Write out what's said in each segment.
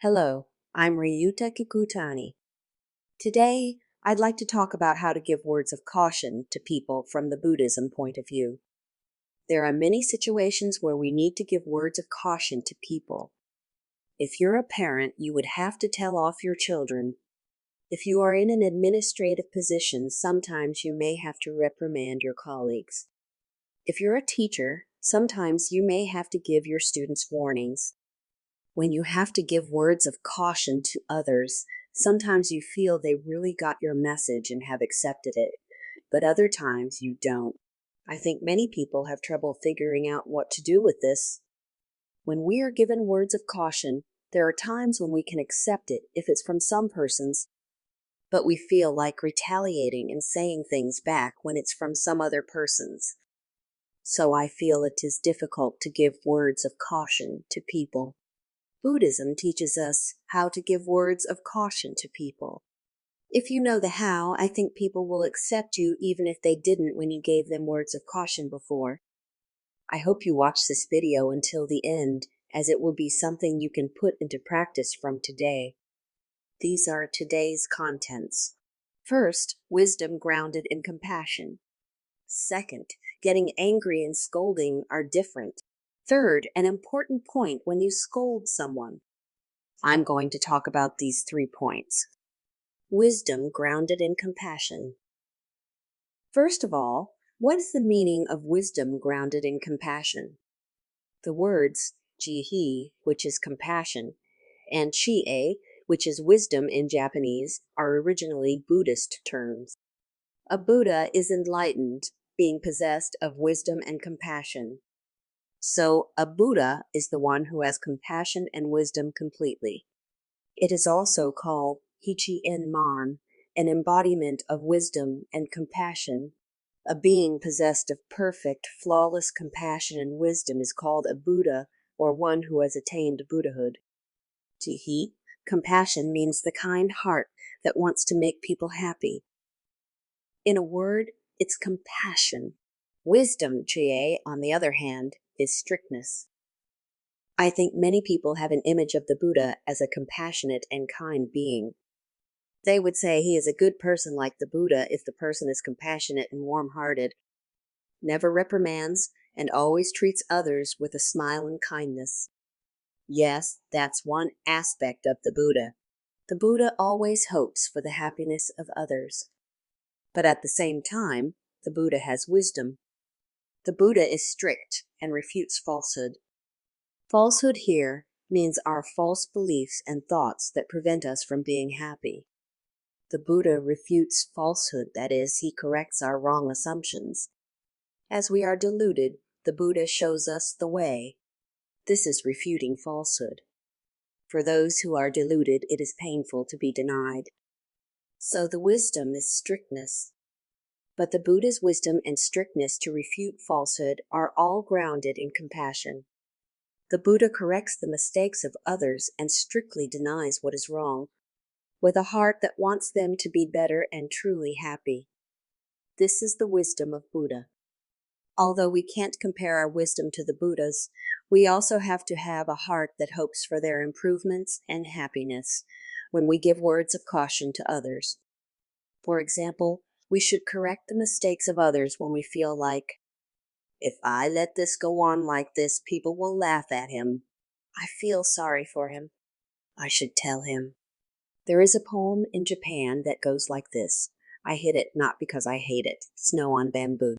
Hello, I'm Ryuta Kikutani. Today, I'd like to talk about how to give words of caution to people from the Buddhism point of view. There are many situations where we need to give words of caution to people. If you're a parent, you would have to tell off your children. If you are in an administrative position, sometimes you may have to reprimand your colleagues. If you're a teacher, sometimes you may have to give your students warnings. When you have to give words of caution to others, sometimes you feel they really got your message and have accepted it, but other times you don't. I think many people have trouble figuring out what to do with this. When we are given words of caution, there are times when we can accept it if it's from some persons, but we feel like retaliating and saying things back when it's from some other persons. So I feel it is difficult to give words of caution to people. Buddhism teaches us how to give words of caution to people. If you know the how, I think people will accept you even if they didn't when you gave them words of caution before. I hope you watch this video until the end, as it will be something you can put into practice from today. These are today's contents. First, wisdom grounded in compassion. Second, getting angry and scolding are different. Third, an important point when you scold someone. I'm going to talk about these 3 points. Wisdom grounded in compassion. First of all, what is the meaning of wisdom grounded in compassion? The words jihi, which is compassion, and chie, which is wisdom in Japanese, are originally Buddhist terms. A Buddha is enlightened, being possessed of wisdom and compassion. So, a Buddha is the one who has compassion and wisdom completely. It is also called Hichi-en-man, an embodiment of wisdom and compassion. A being possessed of perfect, flawless compassion and wisdom is called a Buddha, or one who has attained Buddhahood. Jihi, compassion, means the kind heart that wants to make people happy. In a word, it's compassion. Wisdom, chie, on the other hand, is strictness. I think many people have an image of the Buddha as a compassionate and kind being. They would say he is a good person like the Buddha if the person is compassionate and warm-hearted, never reprimands, and always treats others with a smile and kindness. Yes, that's one aspect of the Buddha. The Buddha always hopes for the happiness of others. But at the same time, the Buddha has wisdom. The Buddha is strict and refutes falsehood. Falsehood here means our false beliefs and thoughts that prevent us from being happy. The Buddha refutes falsehood, that is, he corrects our wrong assumptions. As we are deluded, the Buddha shows us the way. This is refuting falsehood. For those who are deluded, it is painful to be denied. So the wisdom is strictness. But the Buddha's wisdom and strictness to refute falsehood are all grounded in compassion. The Buddha corrects the mistakes of others and strictly denies what is wrong, with a heart that wants them to be better and truly happy. This is the wisdom of Buddha. Although we can't compare our wisdom to the Buddha's, we also have to have a heart that hopes for their improvements and happiness when we give words of caution to others. For example, we should correct the mistakes of others when we feel like, if I let this go on like this, people will laugh at him. I feel sorry for him. I should tell him. There is a poem in Japan that goes like this. I hit it not because I hate it. Snow on bamboo.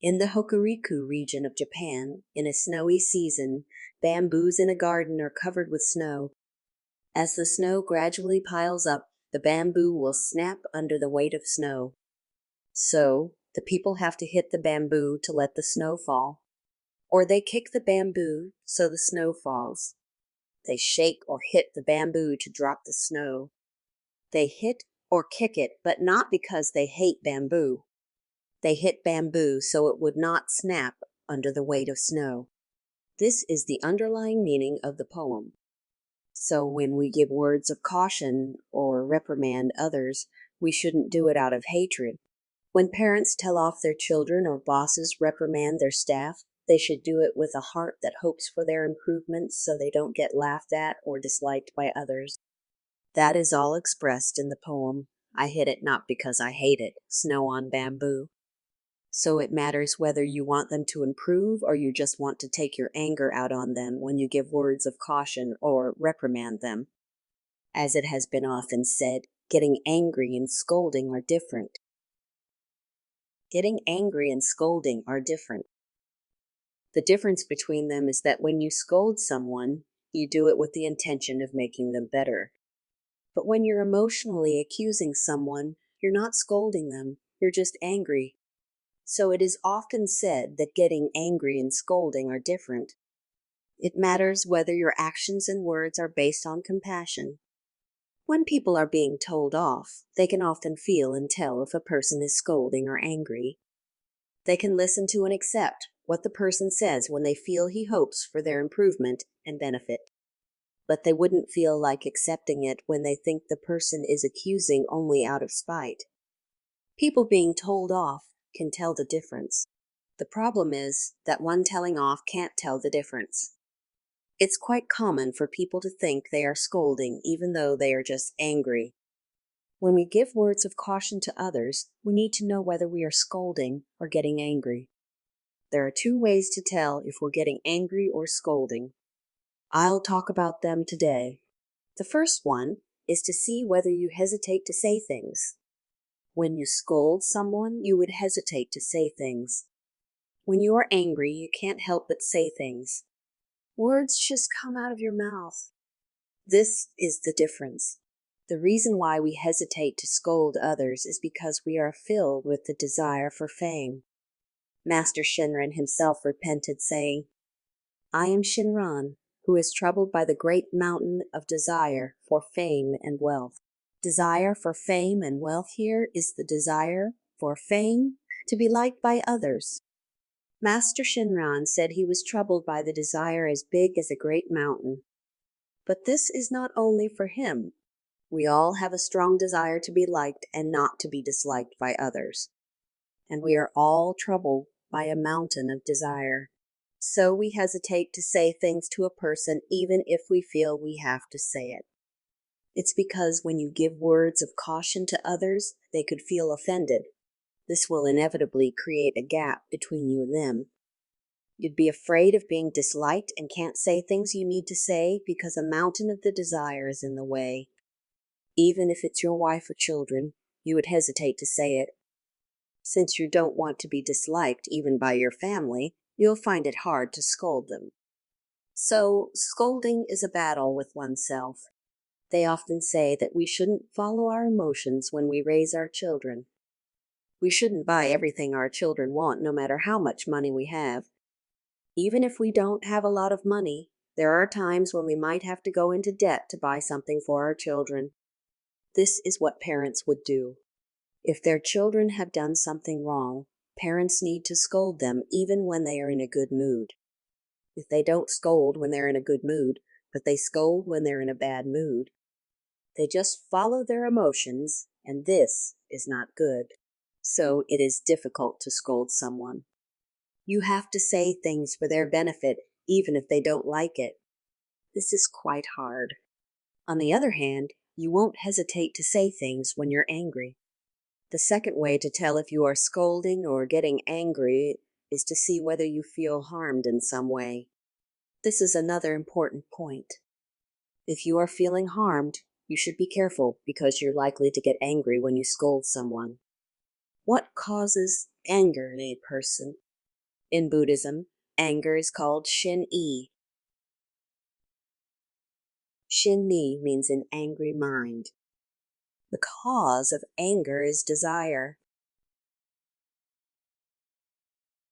In the Hokuriku region of Japan, in a snowy season, bamboos in a garden are covered with snow. As the snow gradually piles up, the bamboo will snap under the weight of snow. So, the people have to hit the bamboo to let the snow fall. Or they kick the bamboo so the snow falls. They shake or hit the bamboo to drop the snow. They hit or kick it, but not because they hate bamboo. They hit bamboo so it would not snap under the weight of snow. This is the underlying meaning of the poem. So when we give words of caution or reprimand others, we shouldn't do it out of hatred. When parents tell off their children or bosses reprimand their staff, They should do it with a heart that hopes for their improvement so they don't get laughed at or disliked by others. That is all expressed in the poem, I Hit It Not Because I Hate It, Snow on Bamboo. So it matters whether you want them to improve or you just want to take your anger out on them when you give words of caution or reprimand them. As it has been often said, getting angry and scolding are different. Getting angry and scolding are different. The difference between them is that when you scold someone, you do it with the intention of making them better. But when you're emotionally accusing someone, you're not scolding them, you're just angry. So it is often said that getting angry and scolding are different. It matters whether your actions and words are based on compassion. When people are being told off, they can often feel and tell if a person is scolding or angry. They can listen to and accept what the person says when they feel he hopes for their improvement and benefit. But they wouldn't feel like accepting it when they think the person is accusing only out of spite. People being told off can tell the difference. The problem is that one telling off can't tell the difference. It's quite common for people to think they are scolding even though they are just angry. When we give words of caution to others, we need to know whether we are scolding or getting angry. There are two ways to tell if we're getting angry or scolding. I'll talk about them today. The first one is to see whether you hesitate to say things. When you scold someone, you would hesitate to say things. When you are angry, you can't help but say things. Words just come out of your mouth. This is the difference. The reason why we hesitate to scold others is because we are filled with the desire for fame. Master Shinran himself repented, saying, I am Shinran, who is troubled by the great mountain of desire for fame and wealth. Desire for fame and wealth here is the desire for fame to be liked by others. Master Shinran said he was troubled by the desire as big as a great mountain. But this is not only for him. We all have a strong desire to be liked and not to be disliked by others. And we are all troubled by a mountain of desire. So we hesitate to say things to a person even if we feel we have to say it. It's because when you give words of caution to others, they could feel offended. This will inevitably create a gap between you and them. You'd be afraid of being disliked and can't say things you need to say because a mountain of the desire is in the way. Even if it's your wife or children, you would hesitate to say it. Since you don't want to be disliked even by your family, you'll find it hard to scold them. So, scolding is a battle with oneself. They often say that we shouldn't follow our emotions when we raise our children. We shouldn't buy everything our children want, no matter how much money we have. Even if we don't have a lot of money, there are times when we might have to go into debt to buy something for our children. This is what parents would do. If their children have done something wrong, parents need to scold them even when they are in a good mood. If they don't scold when they're in a good mood, but they scold when they're in a bad mood, they just follow their emotions, and this is not good. So it is difficult to scold someone. You have to say things for their benefit, even if they don't like it. This is quite hard. On the other hand, you won't hesitate to say things when you're angry. The second way to tell if you are scolding or getting angry is to see whether you feel harmed in some way. This is another important point. If you are feeling harmed, you should be careful because you're likely to get angry when you scold someone. What causes anger in a person? In Buddhism, anger is called shin-e. Shin-e means an angry mind. The cause of anger is desire.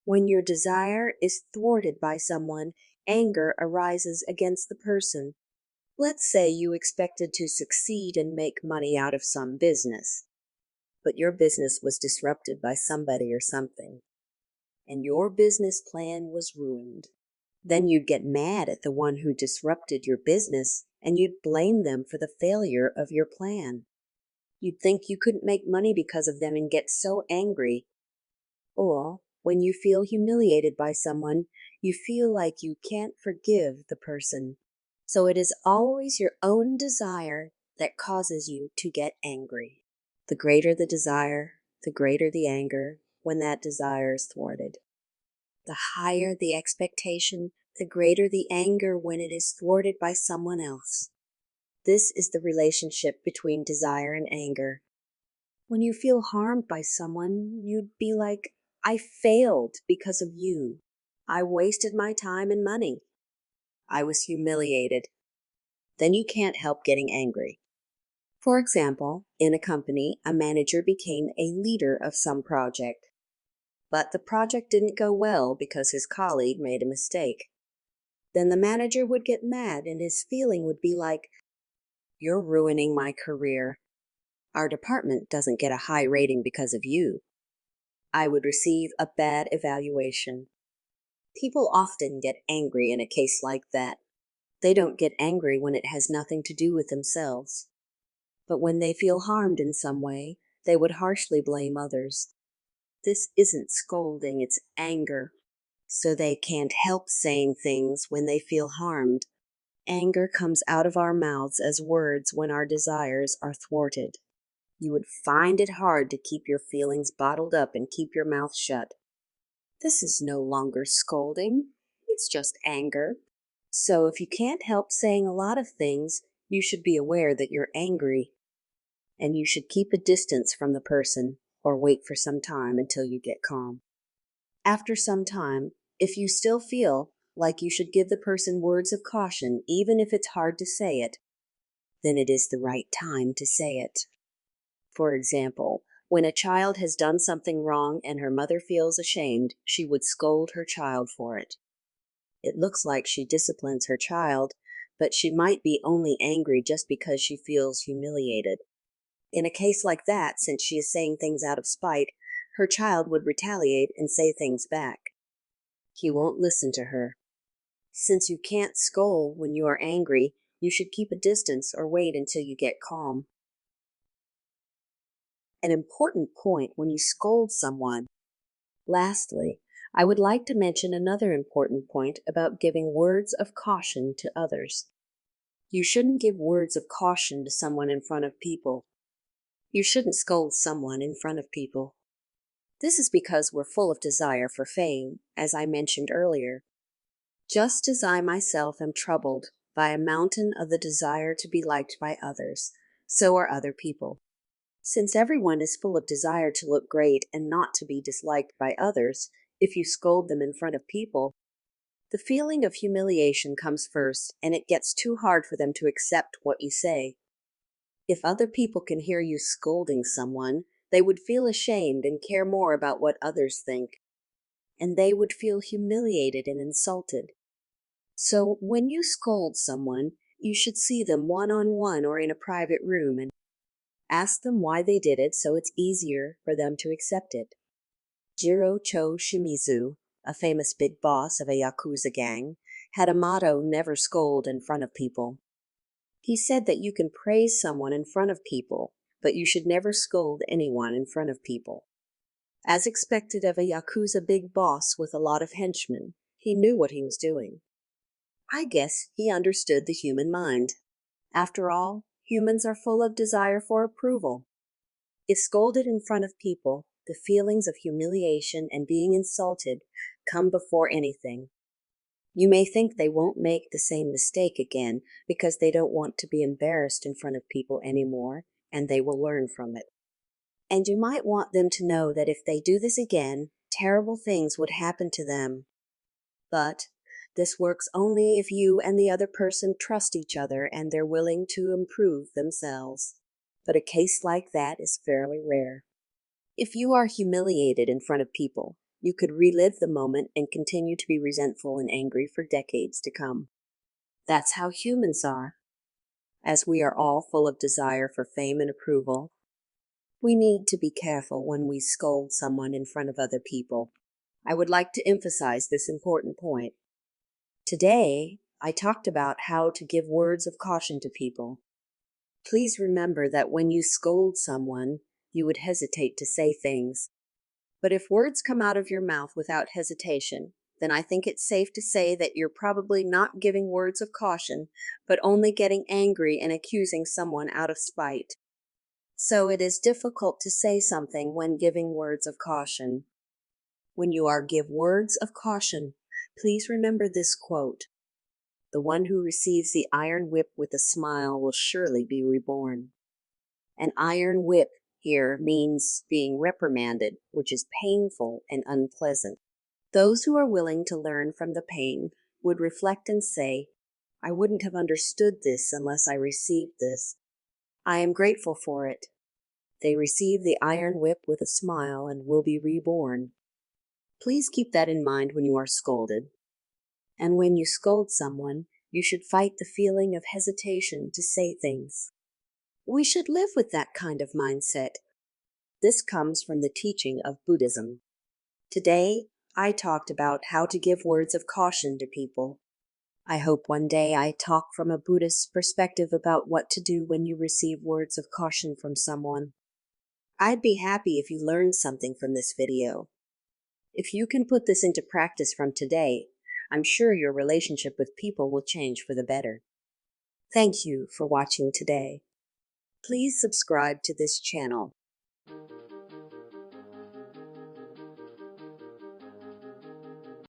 When your desire is thwarted by someone, anger arises against the person. Let's say you expected to succeed and make money out of some business, but your business was disrupted by somebody or something, and your business plan was ruined. Then you'd get mad at the one who disrupted your business, and you'd blame them for the failure of your plan. You'd think you couldn't make money because of them and get so angry. Or When you feel humiliated by someone, you feel like you can't forgive the person. So it is always your own desire that causes you to get angry. The greater the desire, the greater the anger when that desire is thwarted. The higher the expectation, the greater the anger when it is thwarted by someone else. This is the relationship between desire and anger. When you feel harmed by someone, you'd be like, I failed because of you. I wasted my time and money. I was humiliated. Then you can't help getting angry. For example, in a company, a manager became a leader of some project. But the project didn't go well because his colleague made a mistake. Then the manager would get mad and his feeling would be like, you're ruining my career. Our department doesn't get a high rating because of you. I would receive a bad evaluation. People often get angry in a case like that. They don't get angry when it has nothing to do with themselves. But when they feel harmed in some way, they would harshly blame others. This isn't scolding, it's anger. So they can't help saying things when they feel harmed. Anger comes out of our mouths as words when our desires are thwarted. You would find it hard to keep your feelings bottled up and keep your mouth shut. This is no longer scolding, it's just anger. So if you can't help saying a lot of things, you should be aware that you're angry. And you should keep a distance from the person or wait for some time until you get calm. After some time, if you still feel like you should give the person words of caution, even if it's hard to say it, then it is the right time to say it. For example, when a child has done something wrong and her mother feels ashamed, she would scold her child for it. It looks like she disciplines her child, but she might be only angry just because she feels humiliated. In a case like that, since she is saying things out of spite, her child would retaliate and say things back. He won't listen to her. Since you can't scold when you are angry, you should keep a distance or wait until you get calm. An important point when you scold someone. Lastly, I would like to mention another important point about giving words of caution to others. You shouldn't give words of caution to someone in front of people. You shouldn't scold someone in front of people. This is because we're full of desire for fame, as I mentioned earlier. Just as I myself am troubled by a mountain of the desire to be liked by others, so are other people. Since everyone is full of desire to look great and not to be disliked by others, if you scold them in front of people, the feeling of humiliation comes first, and it gets too hard for them to accept what you say. If other people can hear you scolding someone, they would feel ashamed and care more about what others think, and they would feel humiliated and insulted. So when you scold someone, you should see them one-on-one or in a private room and ask them why they did it so it's easier for them to accept it. Jiro Cho Shimizu, a famous big boss of a Yakuza gang, had a motto, never scold in front of people. He said that you can praise someone in front of people, but you should never scold anyone in front of people. As expected of a Yakuza big boss with a lot of henchmen, he knew what he was doing. I guess he understood the human mind. After all, humans are full of desire for approval. If scolded in front of people, the feelings of humiliation and being insulted come before anything. You may think they won't make the same mistake again because they don't want to be embarrassed in front of people anymore, and they will learn from it. And you might want them to know that if they do this again, terrible things would happen to them. But this works only if you and the other person trust each other and they're willing to improve themselves. But a case like that is fairly rare. If you are humiliated in front of people, you could relive the moment and continue to be resentful and angry for decades to come. That's how humans are. As we are all full of desire for fame and approval, we need to be careful when we scold someone in front of other people. I would like to emphasize this important point. Today, I talked about how to give words of caution to people. Please remember that when you scold someone, you would hesitate to say things. But if words come out of your mouth without hesitation, then I think it's safe to say that you're probably not giving words of caution, but only getting angry and accusing someone out of spite. So it is difficult to say something when giving words of caution. When you are give words of caution, please remember this quote: "The one who receives the iron whip with a smile will surely be reborn." An iron whip here means being reprimanded, which is painful and unpleasant. Those who are willing to learn from the pain would reflect and say, "I wouldn't have understood this unless I received this. I am grateful for it." They receive the iron whip with a smile and will be reborn. Please keep that in mind when you are scolded. And when you scold someone, you should fight the feeling of hesitation to say things. We should live with that kind of mindset. This comes from the teaching of Buddhism. Today, I talked about how to give words of caution to people. I hope one day I talk from a Buddhist perspective about what to do when you receive words of caution from someone. I'd be happy if you learned something from this video. If you can put this into practice from today, I'm sure your relationship with people will change for the better. Thank you for watching today. Please subscribe to this channel